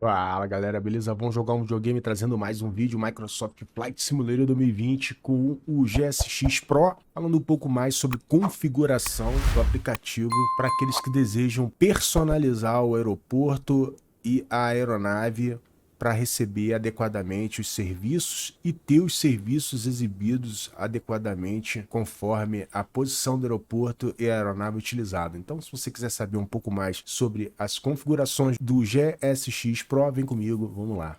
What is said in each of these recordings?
Fala galera, beleza? Vamos jogar um videogame trazendo mais um vídeo Microsoft Flight Simulator 2020 com o GSX Pro, falando um pouco mais sobre configuração do aplicativo para aqueles que desejam personalizar o aeroporto e a aeronave para receber adequadamente os serviços e ter os serviços exibidos adequadamente conforme a posição do aeroporto e a aeronave utilizada. Então, se você quiser saber um pouco mais sobre as configurações do GSX Pro, vem comigo, vamos lá.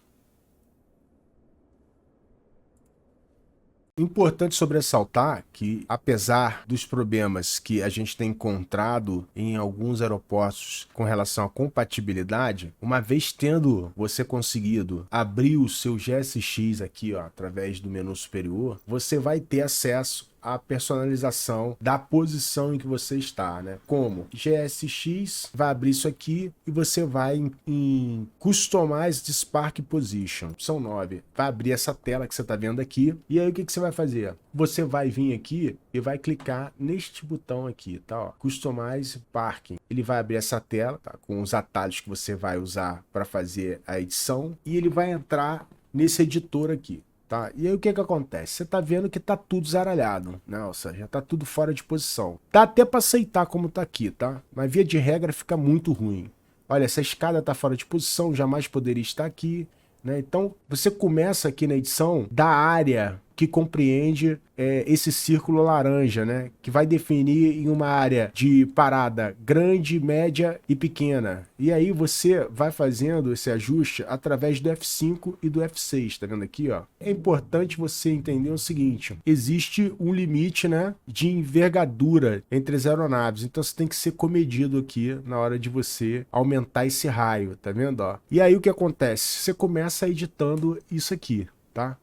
Importante sobressaltar que, apesar dos problemas que a gente tem encontrado em alguns aeroportos com relação à compatibilidade, uma vez tendo você conseguido abrir o seu GSX aqui, ó, através do menu superior, você vai ter acesso a personalização da posição em que você está, né? Como GSX, vai abrir isso aqui e você vai em Customize Spark Position, opção 9. Vai abrir essa tela que você está vendo aqui e aí o que você vai fazer? Você vai vir aqui e vai clicar neste botão aqui, tá? Ó, Customize Parking. Ele vai abrir essa tela, tá? Com os atalhos que você vai usar para fazer a edição e ele vai entrar nesse editor aqui. Tá? E aí o que acontece? Você tá vendo que tá tudo zaralhado, né? Ou seja, já tá tudo fora de posição. Dá até para aceitar como tá aqui, tá? Mas via de regra fica muito ruim. Olha, essa escada tá fora de posição, jamais poderia estar aqui, né? Então, você começa aqui na edição da área que compreende esse círculo laranja, né? Que vai definir em uma área de parada grande, média e pequena. E aí você vai fazendo esse ajuste através do F5 e do F6, tá vendo aqui, ó? É importante você entender o seguinte, existe um limite, né, de envergadura entre as aeronaves, então você tem que ser comedido aqui na hora de você aumentar esse raio, tá vendo, ó? E aí o que acontece? Você começa editando isso aqui, tá?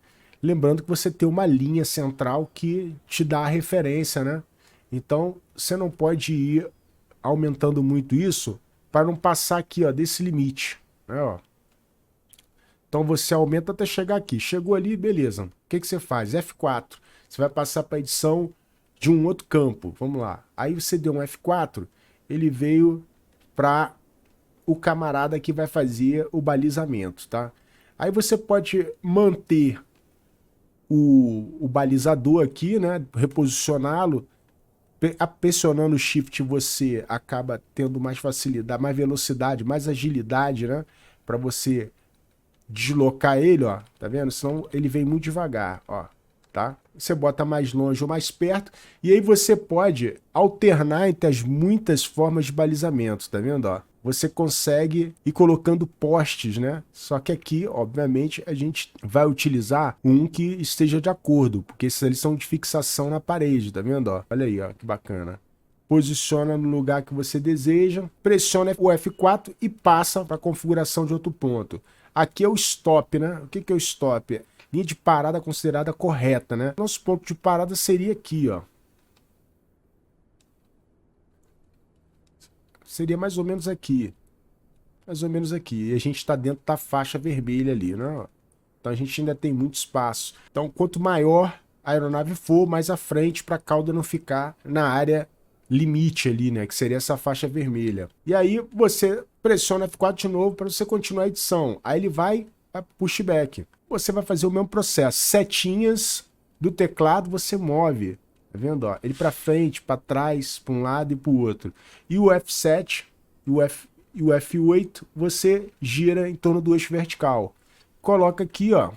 Lembrando que você tem uma linha central que te dá a referência, né? Então, você não pode ir aumentando muito isso para não passar aqui, ó, desse limite, né, ó. Então, você aumenta até chegar aqui. Chegou ali, beleza. O que você faz? F4. Você vai passar para a edição de um outro campo. Vamos lá. Aí você deu um F4, ele veio para o camarada que vai fazer o balizamento, tá? Aí você pode manter o balizador aqui, né? Reposicioná-lo. Pressionando o Shift você acaba tendo mais facilidade, mais velocidade, mais agilidade, né? Para você deslocar ele, ó. Tá vendo? Senão ele vem muito devagar, ó. Tá? Você bota mais longe ou mais perto. E aí você pode alternar entre as muitas formas de balizamento, tá vendo, ó? Você consegue ir colocando postes, né? Só que aqui, obviamente, a gente vai utilizar um que esteja de acordo, porque esses ali são de fixação na parede, tá vendo? Ó? Olha aí, ó, que bacana. Posiciona no lugar que você deseja, pressiona o F4 e passa para a configuração de outro ponto. Aqui é o stop, né? O que é o stop? Linha de parada considerada correta, né? Nosso ponto de parada seria aqui, ó. Seria mais ou menos aqui. Mais ou menos aqui. E a gente está dentro da faixa vermelha ali, né? Então a gente ainda tem muito espaço. Então quanto maior a aeronave for, mais à frente para a cauda não ficar na área limite ali, né? Que seria essa faixa vermelha. E aí você pressiona F4 de novo para você continuar a edição. Aí ele vai para pushback. Você vai fazer o mesmo processo. Setinhas do teclado você move. Tá vendo? Ó? Ele para frente, para trás, para um lado e para o outro. E o F7 e o F8 você gira em torno do eixo vertical. Coloca aqui, ó,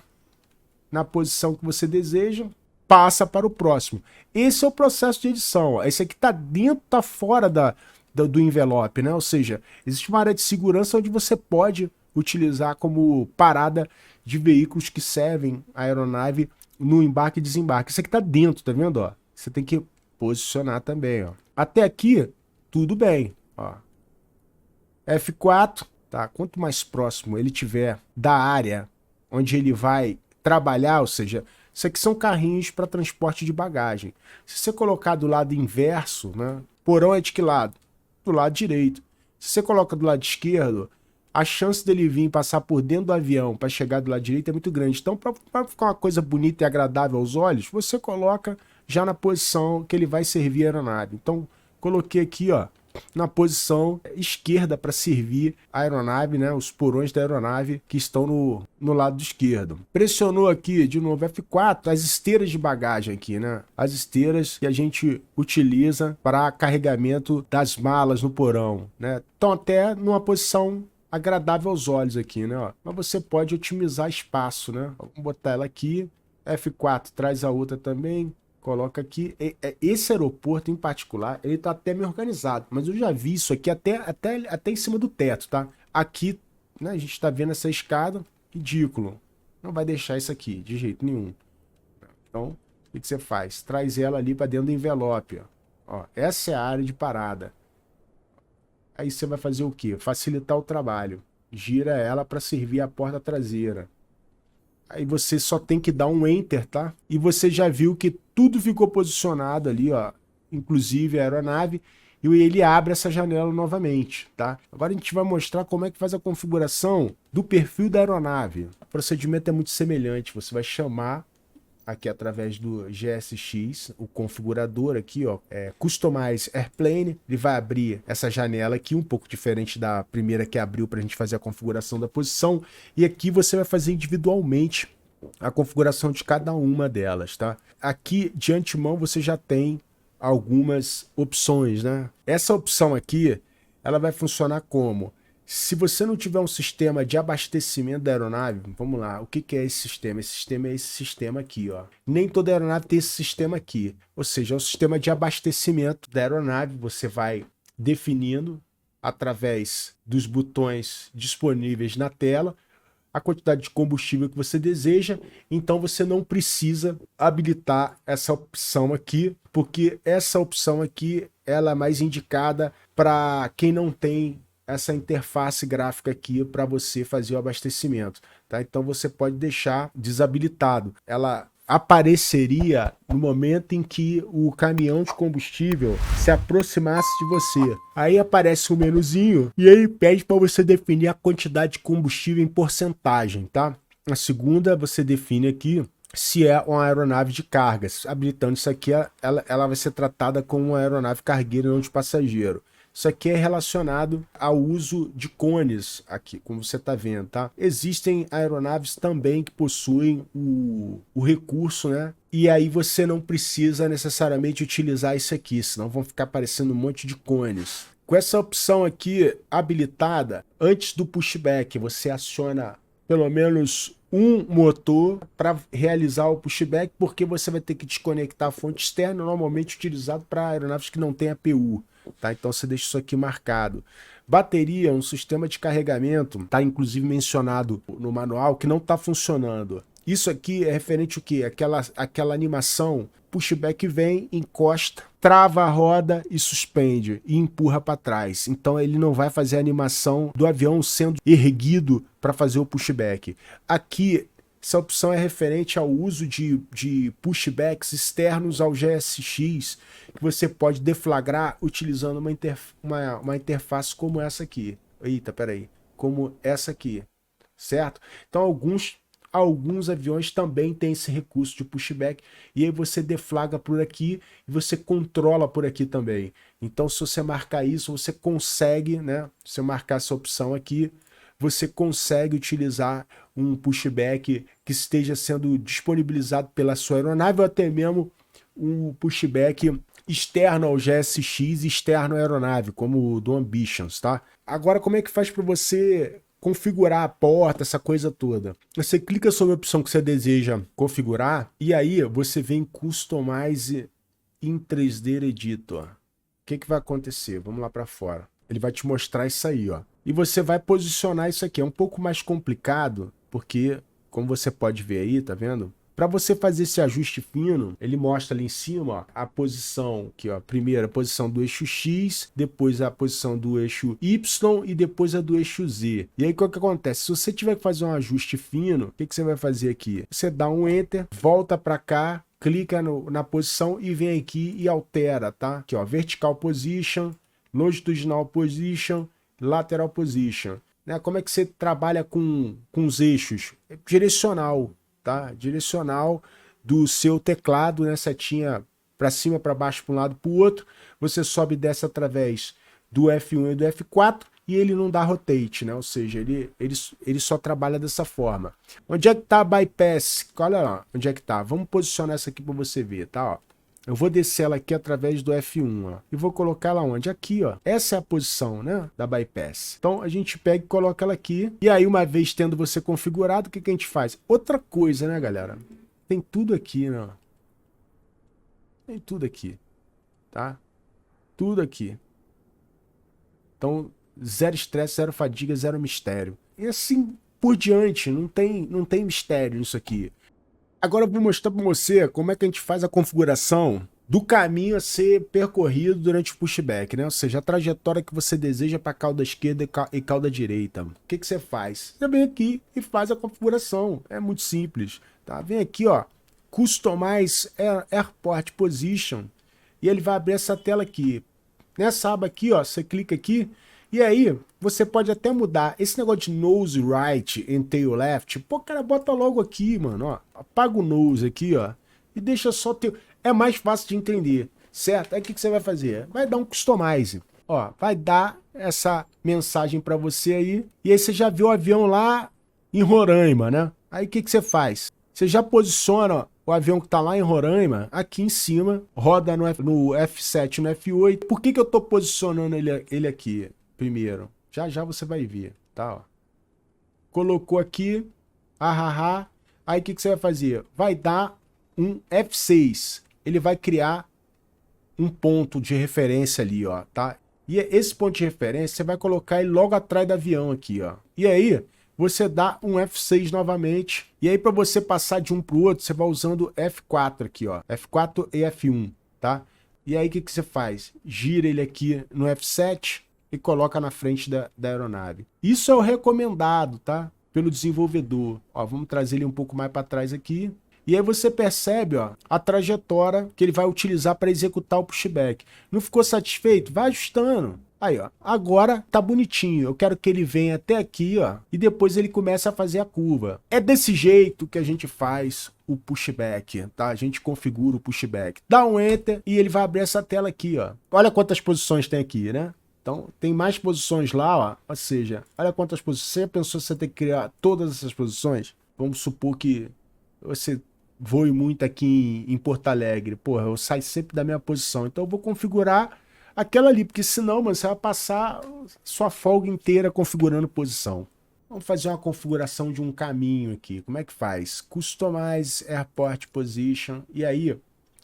na posição que você deseja, passa para o próximo. Esse é o processo de edição. Ó. Esse aqui está dentro, está fora do envelope, né? Ou seja, existe uma área de segurança onde você pode utilizar como parada de veículos que servem a aeronave no embarque e desembarque. Isso aqui está dentro, tá vendo? Ó? Você tem que posicionar também, ó. Até aqui, tudo bem, ó. F4, tá? Quanto mais próximo ele tiver da área onde ele vai trabalhar, ou seja, isso aqui são carrinhos para transporte de bagagem. Se você colocar do lado inverso, né? Porão é de que lado? Do lado direito. Se você coloca do lado esquerdo, a chance dele vir passar por dentro do avião para chegar do lado direito é muito grande. Então, para ficar uma coisa bonita e agradável aos olhos, você coloca já na posição que ele vai servir a aeronave. Então, coloquei aqui, ó, na posição esquerda para servir a aeronave, né, os porões da aeronave que estão no lado esquerdo. Pressionou aqui de novo F4, as esteiras de bagagem aqui, né, as esteiras que a gente utiliza para carregamento das malas no porão, né, estão até numa posição agradável aos olhos aqui, né, ó. Mas você pode otimizar espaço, né, vamos botar ela aqui, F4 traz a outra também, coloca aqui. Esse aeroporto em particular, ele tá até meio organizado, mas eu já vi isso aqui até em cima do teto, tá? Aqui, né, a gente tá vendo essa escada, ridículo. Não vai deixar isso aqui, de jeito nenhum. Então, o que você faz? Traz ela ali para dentro do envelope, ó. Essa é a área de parada. Aí você vai fazer o quê? Facilitar o trabalho. Gira ela para servir a porta traseira. Aí você só tem que dar um Enter, tá? E você já viu que tudo ficou posicionado ali, ó. Inclusive a aeronave. E ele abre essa janela novamente, tá? Agora a gente vai mostrar como é que faz a configuração do perfil da aeronave. O procedimento é muito semelhante. Você vai chamar aqui através do GSX, o configurador aqui, ó, Customize Airplane, ele vai abrir essa janela aqui, um pouco diferente da primeira que abriu para a gente fazer a configuração da posição, e aqui você vai fazer individualmente a configuração de cada uma delas, tá? Aqui, de antemão, você já tem algumas opções, né? Essa opção aqui, ela vai funcionar como? Se você não tiver um sistema de abastecimento da aeronave, vamos lá, o que é esse sistema? Esse sistema é esse sistema aqui, ó. Nem toda aeronave tem esse sistema aqui. Ou seja, é o sistema de abastecimento da aeronave. Você vai definindo, através dos botões disponíveis na tela, a quantidade de combustível que você deseja. Então você não precisa habilitar essa opção aqui, porque essa opção aqui ela é mais indicada para quem não tem essa interface gráfica aqui para você fazer o abastecimento, tá? Então você pode deixar desabilitado. Ela apareceria no momento em que o caminhão de combustível se aproximasse de você. Aí aparece um menuzinho e aí pede para você definir a quantidade de combustível em porcentagem, tá? A segunda você define aqui se é uma aeronave de cargas. Habilitando isso aqui, ela vai ser tratada como uma aeronave cargueira e não de passageiro. Isso aqui é relacionado ao uso de cones aqui, como você está vendo, tá? Existem aeronaves também que possuem o recurso, né? E aí você não precisa necessariamente utilizar isso aqui, senão vão ficar aparecendo um monte de cones. Com essa opção aqui habilitada, antes do pushback, você aciona pelo menos um motor para realizar o pushback, porque você vai ter que desconectar a fonte externa, normalmente utilizado para aeronaves que não têm APU. Tá? Então você deixa isso aqui marcado. Bateria, um sistema de carregamento, tá inclusive mencionado no manual que não está funcionando. Isso aqui é referente ao quê? Aquela animação, pushback vem, encosta, trava a roda e suspende e empurra para trás. Então ele não vai fazer a animação do avião sendo erguido para fazer o pushback. Aqui essa opção é referente ao uso de pushbacks externos ao GSX, que você pode deflagrar utilizando uma interface como essa aqui. Eita, peraí. Como essa aqui, certo? Então alguns aviões também têm esse recurso de pushback, e aí você deflaga por aqui e você controla por aqui também. Então se você marcar isso, você consegue, né? Se eu marcar essa opção aqui, você consegue utilizar um pushback que esteja sendo disponibilizado pela sua aeronave, ou até mesmo um pushback externo ao GSX e externo à aeronave, como o do Ambitions, tá? Agora, como é que faz para você configurar a porta, essa coisa toda? Você clica sobre a opção que você deseja configurar, e aí você vem Customize in 3D Editor. O que vai acontecer? Vamos lá para fora. Ele vai te mostrar isso aí, ó. E você vai posicionar isso aqui. É um pouco mais complicado, porque, como você pode ver aí, tá vendo? Para você fazer esse ajuste fino, ele mostra ali em cima, ó, a posição aqui, ó, primeiro a posição do eixo X, depois a posição do eixo Y e depois a do eixo Z. E aí o que acontece? Se você tiver que fazer um ajuste fino, o que você vai fazer aqui? Você dá um Enter, volta para cá, clica na posição e vem aqui e altera, tá? Aqui, ó, Vertical Position, Longitudinal Position, Lateral Position, né? Como é que você trabalha com os eixos? Direcional, tá? Direcional do seu teclado, né? Setinha para cima, para baixo, para um lado, para o outro. Você sobe e desce através do F1 e do F4 e ele não dá rotate, né? Ou seja, ele só trabalha dessa forma. Onde é que tá a bypass? Olha lá, onde é que tá. Vamos posicionar essa aqui para você ver, tá? Ó. Eu vou descer ela aqui através do F1, ó, e vou colocar ela onde? Aqui, ó. Essa é a posição, né, da bypass. Então, a gente pega e coloca ela aqui. E aí, uma vez tendo você configurado, o que a gente faz? Outra coisa, né, galera? Tem tudo aqui, né? Tem tudo aqui, tá? Tudo aqui. Então, zero estresse, zero fadiga, zero mistério. E assim por diante, não tem mistério nisso aqui. Agora eu vou mostrar para você como é que a gente faz a configuração do caminho a ser percorrido durante o pushback, né? Ou seja, a trajetória que você deseja para a cauda esquerda e cauda direita. O que você faz? Você vem aqui e faz a configuração. É muito simples, tá? Vem aqui, ó, Customize Airport Position e ele vai abrir essa tela aqui. Nessa aba aqui, ó, você clica aqui e aí você pode até mudar esse negócio de nose right e tail left. Pô, cara, bota logo aqui, mano, ó. Apaga o nose aqui, ó, e deixa só teu. É mais fácil de entender, certo? Aí o que você vai fazer? Vai dar um customize. Ó, vai dar essa mensagem para você aí. E aí você já viu o avião lá em Roraima, né? Aí o que você faz? Você já posiciona, ó, o avião que tá lá em Roraima, aqui em cima, roda no F7 no F8. Por que eu tô posicionando ele aqui primeiro? Já você vai ver, tá? Ó. Colocou aqui, aí o que você vai fazer? Vai dar um F6. Ele vai criar um ponto de referência ali, ó, tá? E esse ponto de referência, você vai colocar ele logo atrás do avião aqui, ó. E aí, você dá um F6 novamente. E aí, para você passar de um para o outro, você vai usando F4 aqui, ó. F4 e F1, tá? E aí, o que você faz? Gira ele aqui no F7 e coloca na frente da aeronave. Isso é o recomendado, tá? Pelo desenvolvedor. Ó, vamos trazer ele um pouco mais para trás aqui. E aí você percebe, ó, a trajetória que ele vai utilizar para executar o pushback. Não ficou satisfeito? Vai ajustando. Aí, ó, agora tá bonitinho. Eu quero que ele venha até aqui, ó, e depois ele comece a fazer a curva. É desse jeito que a gente faz o pushback, tá? A gente configura o pushback. Dá um enter e ele vai abrir essa tela aqui, ó. Olha quantas posições tem aqui, né? Então, tem mais posições lá, ó. Ou seja, olha quantas posições. Você pensou que você tem que criar todas essas posições? Vamos supor que você voe muito aqui em Porto Alegre. Porra, eu saio sempre da minha posição. Então, eu vou configurar aquela ali, porque senão, mano, você vai passar sua folga inteira configurando posição. Vamos fazer uma configuração de um caminho aqui. Como é que faz? Customize Airport Position. E aí,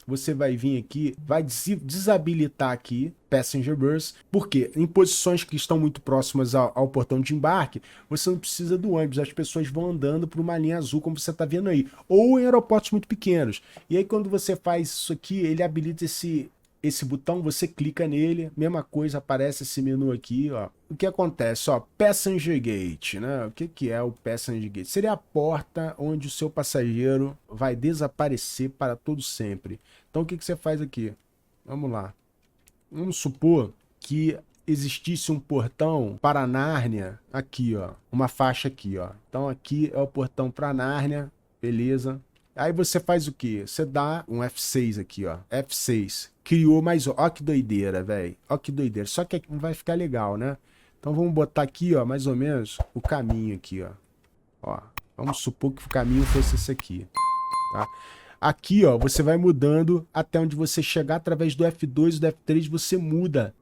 você vai vir aqui, vai desabilitar aqui Passenger Bus, porque em posições que estão muito próximas ao portão de embarque, você não precisa do ônibus, as pessoas vão andando por uma linha azul, como você está vendo aí, ou em aeroportos muito pequenos. E aí quando você faz isso aqui, ele habilita esse botão, você clica nele, mesma coisa, aparece esse menu aqui, ó. O que acontece, ó, Passenger Gate, né? O que é o Passenger Gate? Seria a porta onde o seu passageiro vai desaparecer para todo sempre. Então o que você faz aqui? Vamos lá. Vamos supor que existisse um portão para Nárnia aqui, ó. Uma faixa aqui, ó. Então aqui é o portão para Nárnia, beleza. Aí você faz o quê? Você dá um F6 aqui, ó. F6. Criou mais... Ó que doideira, velho. Ó que doideira. Só que aqui não vai ficar legal, né? Então vamos botar aqui, ó, mais ou menos o caminho aqui, ó. Ó, vamos supor que o caminho fosse esse aqui, tá? Aqui, ó, você vai mudando até onde você chegar através do F2 e do F3, você muda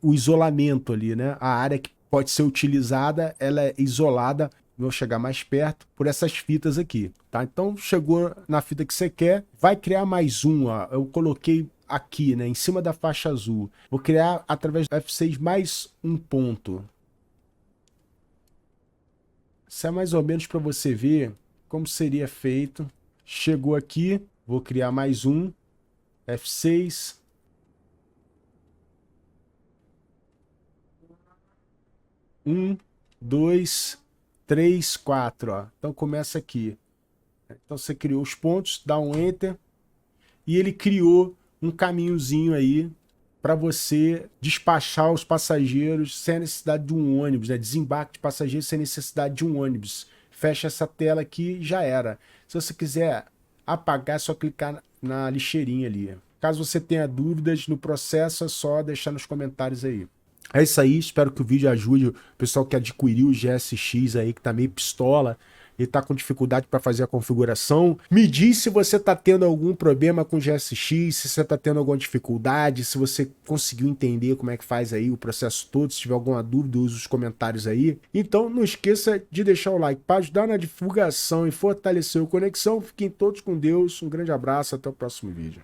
o isolamento ali, né? A área que pode ser utilizada, ela é isolada. Vou chegar mais perto por essas fitas aqui, tá? Então, chegou na fita que você quer, vai criar mais um, ó. Eu coloquei aqui, né, em cima da faixa azul. Vou criar através do F6 mais um ponto. Isso é mais ou menos para você ver como seria feito. Chegou aqui, vou criar mais um. F6. Um, dois, 3, 4, ó. Então começa aqui. Então você criou os pontos, dá um enter e ele criou um caminhozinho aí para você despachar os passageiros sem a necessidade de um ônibus, né? Desembarque de passageiros sem necessidade de um ônibus. Fecha essa tela aqui e já era. Se você quiser apagar, é só clicar na lixeirinha ali. Caso você tenha dúvidas no processo, é só deixar nos comentários aí. É isso aí, espero que o vídeo ajude o pessoal que adquiriu o GSX aí, que tá meio pistola e tá com dificuldade para fazer a configuração. Me diz se você tá tendo algum problema com o GSX, se você tá tendo alguma dificuldade, se você conseguiu entender como é que faz aí o processo todo. Se tiver alguma dúvida, use os comentários aí. Então não esqueça de deixar o like para ajudar na divulgação e fortalecer o Conexão. Fiquem todos com Deus, um grande abraço, até o próximo vídeo.